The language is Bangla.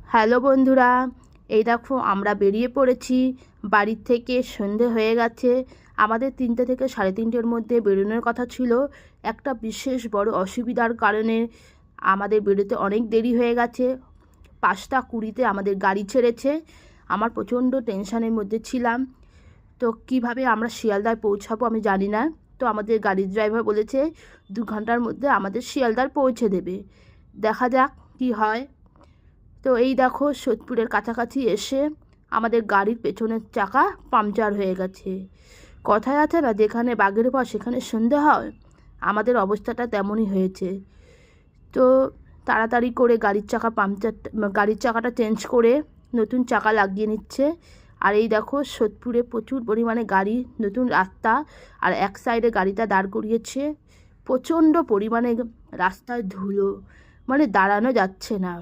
হ্যালো বন্ধুরা, এই দেখো আমরা বেরিয়ে পড়েছি বাড়ির থেকে। সন্ধে হয়ে গেছে। আমাদের 3টে থেকে 3:30-এর মধ্যে বেরোনোর কথা ছিল। একটা বিশেষ বড় অসুবিধার কারণে আমাদের বেরোতে অনেক দেরি হয়ে গেছে। 5টা 20-তে আমাদের গাড়ি ছেড়েছে। আমার প্রচণ্ড টেনশানের মধ্যে ছিলাম। তো কিভাবে আমরা শিয়ালদায় পৌঁছাবো আমি জানি না। তো আমাদের গাড়ির ড্রাইভার বলেছে 2 ঘন্টার মধ্যে আমাদের শিয়ালদায় পৌঁছে দেবে। দেখা যাক কি হয়। তো এই দেখো সোদপুরের কাছাকাছি এসে আমাদের গাড়ির পেছনের চাকা পাংচার হয়ে গেছে। কথায় আছে না, যেখানে বাঘের পর সেখানে সন্ধে হয়, আমাদের অবস্থাটা তেমনই হয়েছে। তো তাড়াতাড়ি করে গাড়ির চাকাটা চেঞ্জ করে নতুন চাকা লাগিয়ে নিচ্ছে। আর এই দেখো সোদপুরে প্রচুর পরিমাণে গাড়ি, নতুন রাস্তা, আর এক সাইডে গাড়িটা দাঁড় করিয়েছে। প্রচণ্ড পরিমাণে রাস্তায় ধুলো, মানে দাঁড়ানো যাচ্ছে না।